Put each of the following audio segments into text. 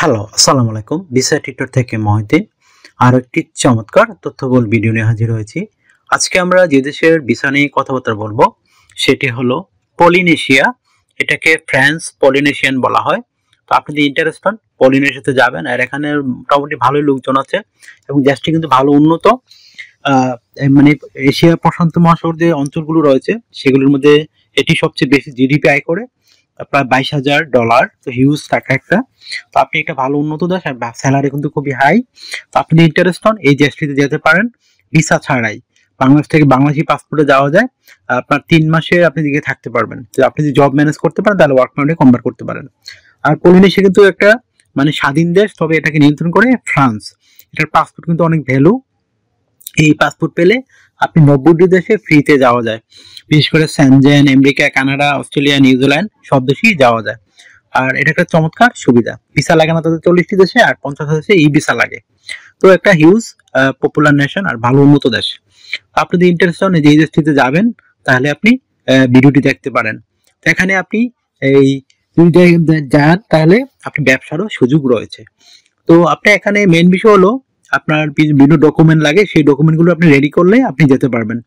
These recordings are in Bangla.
হ্যালো, আসসালামু আলাইকুম। ভিসা টিউটর থেকে মহিউদ্দিন আর একটি চমৎকার তথ্যবহুল ভিডিও নিয়ে হাজির হয়েছি। আজকে আমরা যে দেশের ভিসা নিয়ে কথাবার্তা বলবো সেটি হলো পলিনেশিয়া। এটাকে ফ্রান্স পলিনেশিয়ান বলা হয়। তো আপনি যদি ইন্টারেস্ট হন পলিনেশিয়াতে যাবেন, আর এখানে মোটামুটি ভালোই লোকজন আছে এবং দেশটি কিন্তু ভালো উন্নত। মানে এশিয়া প্রশান্ত মহাসাগর যে অঞ্চলগুলো রয়েছে সেগুলোর মধ্যে এটি সবচেয়ে বেশি জিডিপি আয় করে, প্রায় $22,000। তো হিউজ টাকা একটা। তো আপনি একটা ভালো উন্নত দেশ আর স্যালারি কিন্তু খুবই হাই। তো আপনি ইন্টারেস্ট হন এই দেশটিতে যেতে পারেন ভিসা ছাড়াই। বাংলাদেশ থেকে বাংলাদেশি পাসপোর্টে যাওয়া যায়। আপনার 3 মাসে আপনি দিকে থাকতে পারবেন। তো আপনি যদি জব ম্যানেজ করতে পারেন তাহলে ওয়ার্ক পারমিটে কনভার্ট করতে পারেন। আর পলিনেশিয়া কিন্তু একটা মানে স্বাধীন দেশ, তবে এটাকে নিয়ন্ত্রণ করে ফ্রান্স। এটার পাসপোর্ট কিন্তু অনেক ভ্যালু। এই পাসপোর্ট পেলে আপনি 90টি দেশে ফ্রিতে যাওয়া যায়। বিশেষ করে Schengen, America, Canada, Australia, New Zealand সব দেশেই যাওয়া যায়। আর এটা একটা চমৎকার সুবিধা। ভিসা লাগে না তাদের 40টি দেশে, আর 50 দেশে ই ভিসা লাগে। তো একটা হিউজ পপুলার নেশন আর ভালো উন্নত দেশ। আপনি যদি ইন্টারেস্ট হন যে এই দেশটিতে যাবেন তাহলে আপনি ভিডিওটি দেখতে পারেন। তো এখানে আপনি এই যদি যান তাহলে আপনি ব্যবসারও সুযোগ রয়েছে। তো আপনি এখানে মেইন বিষয় হলো আপনার বিভিন্ন ডকুমেন্ট লাগে, সেই ডকুমেন্টগুলো আপনি রেডি করলে আপনি যেতে পারবেন।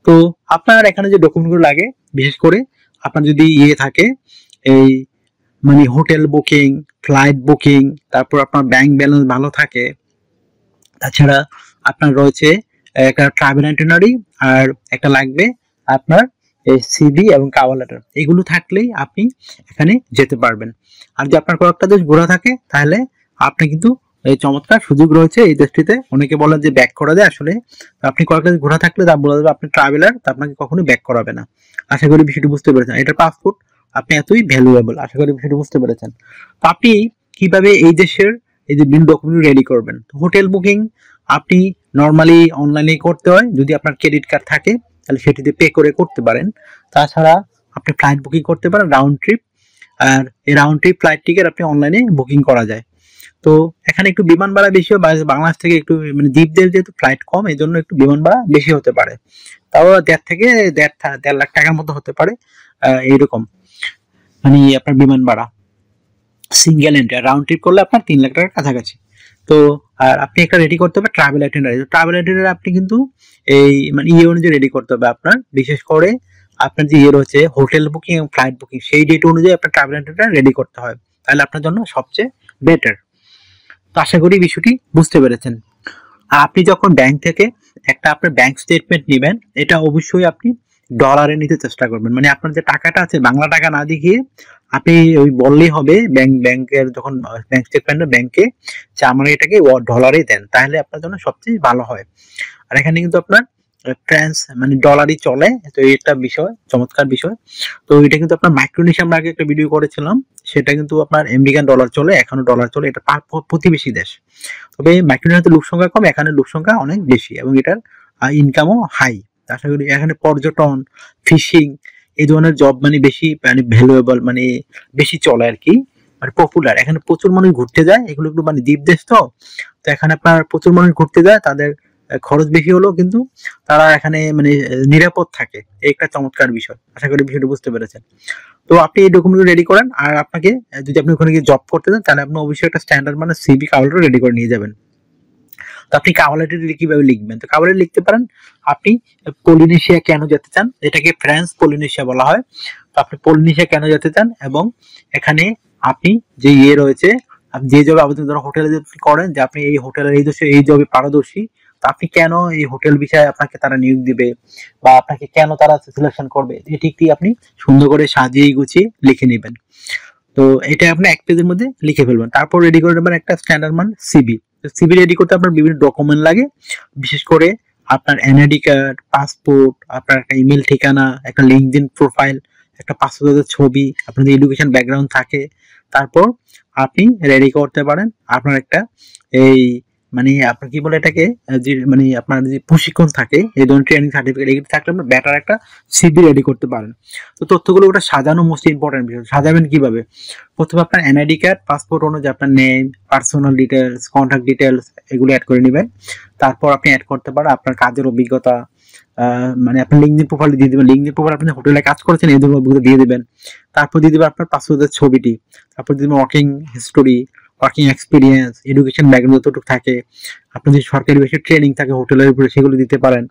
তো আপনার এখানে যে ডকুমেন্টগুলো লাগে, বিশেষ করে আপনার যদি থাকে এই মানে হোটেল বুকিং, ফ্লাইট বুকিং, তারপর আপনার ব্যাংক ব্যালেন্স ভালো থাকে, তাছাড়া আপনার রয়েছে একটা ট্রাভেল আইটিনারি, আর একটা লাগবে আপনার সিভি এবং কভার লেটার। এগুলো থাকলেই আপনি এখানে যেতে পারবেন। আর যদি আপনার কয়েকটা দেশ ঘোরা থাকে তাহলে আপনি কিন্তু এই চমৎকার সুযোগ রয়েছে এই দেশটিতে। অনেকে বলেন যে ব্যাক করা যায়, আসলে আপনি কয়েকটা দেশ ঘোরা থাকলে তা বলা যাবে আপনি ট্রাভেলার, তা আপনাকে কখনোই ব্যাক করাবে না। আশা করি বিষয়টি বুঝতে পেরেছেন। এটার পাসপোর্ট আপনি এতই ভ্যালুয়েবল, আশা করি বিষয়টি বুঝতে পেরেছেন। তো আপনি কিভাবে এই দেশের এই যে বিল ডকুমেন্ট রেডি করবেন? হোটেল বুকিং আপনি নর্মালি অনলাইনে করতে হয়, যদি আপনার ক্রেডিট কার্ড থাকে তাহলে সেটিতে পে করে করতে পারেন। তাছাড়া আপনি ফ্লাইট বুকিং করতে পারেন রাউন্ড ট্রিপ, আর এই রাউন্ড ট্রিপ ফ্লাইট টিকিট আপনি অনলাইনে বুকিং করা যায়। তো এখানে একটু বিমান ভাড়া বেশি হয়, বাংলাদেশ থেকে একটু মানে দ্বীপদের যেহেতু ফ্লাইট কম, এই জন্য একটু বিমান ভাড়া বেশি হতে পারে। তাও 1.5 থেকে 1.5 লাখ টাকার মতো হতে পারে এইরকম মানে আপনার বিমান ভাড়া। সিঙ্গেল এন্ট্রি রাউন্ড ট্রিপ করলে আপনার 3 লাখ টাকার কাছাকাছি। তো আর আপনি একটা রেডি করতে হবে ট্রাভেল আইটিনারি। ট্রাভেল আইটিনারি আপনি কিন্তু এই মানে অনুযায়ী রেডি করতে হবে আপনার। বিশেষ করে আপনার যে রয়েছে হোটেল বুকিং এবং ফ্লাইট বুকিং, সেই ডেট অনুযায়ী আপনার ট্রাভেল আইটিনারি রেডি করতে হয়, তাহলে আপনার জন্য সবচেয়ে বেটার। তো আশা করি বিষয়টি বুঝতে পেরেছেন। আর আপনি যখন ব্যাংক থেকে একটা আপনার ব্যাংক স্টেটমেন্ট নেবেন, এটা অবশ্যই আপনি ডলারে নিতে চেষ্টা করবেন। মানে আপনার যে টাকাটা আছে বাংলা টাকা না দেখিয়ে আপনি ওই বললেই হবে ব্যাংকের যখন ব্যাংক স্টেটমেন্ট ব্যাংকে যে আমার এটাকে ডলারে দেন, তাহলে আপনার জন্য সবচেয়ে ভালো হয়। আর এখানে কিন্তু আপনার ফ্রান্স মানে ডলারই চলে। তো এটা বিষয় চমৎকার বিষয়। তো এটা কিন্তু আপনার মাইক্রোনেশিয়া আমরা আগে একটা ভিডিও করেছিলাম, সেটা কিন্তু আপনার আমেরিকান ডলার চলে, এখনো ডলার চলে। এটা প্রতিবেশী দেশ। তবে মাইক্রোনেশিয়াতে লোক সংখ্যা কম, এখানে লোক সংখ্যা অনেক বেশি এবং এটার ইনকামও হাই। আশা করি এখানে পর্যটন, ফিশিং এই ধরনের জব মানে বেশি মানে ভ্যালুয়েবল, মানে বেশি চলে আর কি, মানে পপুলার। এখানে প্রচুর মানুষ ঘুরতে যায়, এগুলো একটু মানে দ্বীপ দেশ তো। তো এখানে আপনার প্রচুর মানুষ ঘুরতে যায়, তাদের খরচ বেশি হলেও কিন্তু তারা এখানে মানে নিরাপদ থাকে। এই একটা চমৎকার বিষয়। আশা করি বিষয়টা বুঝতে পেরেছেন। তো আপনি এই ডকুমেন্ট রেডি করেন, আর আপনাকে যদি আপনি ওখানে গিয়ে জব করতে চান তাহলে আপনি অবশ্যই একটা স্ট্যান্ডার্ড মানে সিভি কাভার রেডি করে নিয়ে যাবেন। তো আপনি কাভার লেটার কিভাবে লিখবেন? তো কাভার লেটার লিখতে পারেন আপনি পলিনেশিয়া কেন যেতে চান, এটাকে ফ্রান্স পলিনেশিয়া বলা হয়। তো আপনি পলিনেশিয়া কেন যেতে চান, এবং এখানে আপনি যে রয়েছে আপনি যে জবে আবেদন, ধরো হোটেলে যদি করেন যে আপনি এই হোটেলের এই দেশে এই জবে পারদর্শী, তো আপনি কেন এই হোটেল বিষয়ে আপনাকে তারা নিয়োগ দিবে বা আপনাকে কেন তারা সিলেকশন করবে, এটি আপনি সুন্দর করে সাজিয়ে গুছিয়ে লিখে নেবেন। তো এটা আপনি এক পেজের মধ্যে লিখে ফেলবেন। তারপর রেডি করে নেবেন একটা স্ট্যান্ডার্ড মান সিভি। সিভি রেডি করতে আপনার বিভিন্ন ডকুমেন্ট লাগে, বিশেষ করে আপনার এনআইডি কার্ড, পাসপোর্ট, আপনার একটা ইমেল ঠিকানা, একটা লিঙ্কডইন প্রোফাইল, একটা পাসপোর্টের ছবি, আপনার এডুকেশন ব্যাকগ্রাউন্ড থাকে। তারপর আপনি রেডি করতে পারেন আপনার একটা এই মানে আপনার কি বলে এটাকে যে মানে আপনার যে প্রশিক্ষণ থাকে, এই ধরনের ট্রেনিং সার্টিফিকেট এগুলো থাকলে আপনার বেটার একটা সিভি রেডি করতে পারেন। তো তথ্যগুলো ওটা সাজানো মোস্ট ইম্পর্টেন্ট বিষয়। সাজাবেন কিভাবে? প্রথমে আপনার এনআইডি কার্ড, পাসপোর্ট অনুযায়ী আপনার name, personal details, contact details এগুলো অ্যাড করে নেবেন। তারপর আপনি অ্যাড করতে পারেন আপনার কাজের অভিজ্ঞতা, মানে আপনার লিঙ্কডিন প্রোফাইল দিয়ে দিবেন। লিঙ্কডিন প্রোফাইল আপনি হোটেলে কাজ করেছেন এই ধরনের অভিজ্ঞতা দিয়ে দিবেন। তারপর দিয়ে দিবেন আপনার পাসপোর্টের ছবিটি। তারপর দিয়ে দিবেন working history, working experience, education background যতটুকু থাকে, আপনার যদি সরকারি বেসে ট্রেনিং থাকে হোটেলের উপরে সেগুলো দিতে পারেন।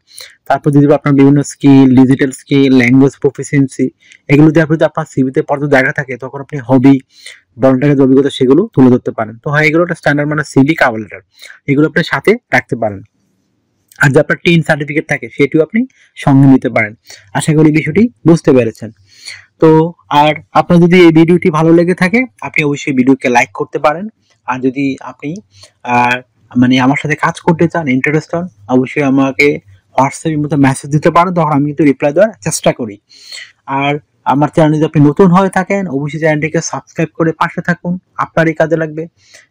তারপর যদি আপনার বিভিন্ন skill, digital skill, language proficiency, এগুলো দিয়ে আপনি যদি আপনার সিভিতে পর্যাপ্ত জায়গা থাকে তখন আপনি হবি, ভলান্টারি অভিজ্ঞতা সেগুলো তুলে ধরতে পারেন। তো হয় এগুলো একটা স্ট্যান্ডার্ড মানে সিভি কাভার লেটার, এগুলো আপনি সাথে রাখতে পারেন। আর যে আপনার টিন সার্টিফিকেট থাকে সেটিও আপনি সঙ্গে নিতে পারেন। আশা করি বিষয়টি বুঝতে পেরেছেন। তো আর আপনার যদি এই ভিডিওটি ভালো লেগে থাকে আপনি অবশ্যই ভিডিওকে লাইক করতে পারেন। আর যদি আপনি মানে আমার সাথে কাজ করতে চান, ইন্টারেস্ট হন, অবশ্যই আমাকে হোয়াটসঅ্যাপের মধ্যে মেসেজ দিতে পারেন, তখন আমি কিন্তু রিপ্লাই দেওয়ার চেষ্টা করি। আর আমার চ্যানেলে যদি আপনি নতুন হয়ে থাকেন অবশ্যই চ্যানেলটিকে সাবস্ক্রাইব করে পাশে থাকুন, আপনারই কাজে লাগবে।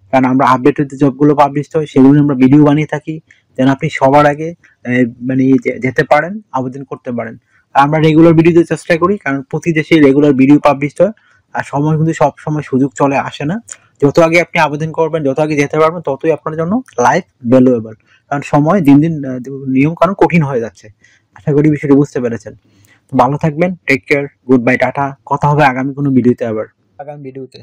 কারণ আমরা আপডেটেড যে জবগুলো পাবলিশ হয় সেগুলো আমরা ভিডিও বানিয়ে থাকি, যেন আপনি সবার আগে মানে যেতে পারেন, আবেদন করতে পারেন। আমরা রেগুলার ভিডিও দিতে চেষ্টা করি, কারণ প্রতি দেশে রেগুলার ভিডিও পাবলিশ হয়। আর সময় কিন্তু সব সময় সুযোগ চলে আসে না। যত আগে আপনি আবেদন করবেন, যত আগে যেতে পারবেন, ততই আপনার জন্য লাইফ ভ্যালুয়েবল। কারণ সময় দিন দিন নিয়ম কানুন কঠিন হয়ে যাচ্ছে। আশা করি বিষয়টি বুঝতে পেরেছেন। ভালো থাকবেন, take care, good bye, tata. কথা হবে আগামী কোনো ভিডিওতে, আবার আগামী ভিডিওতে।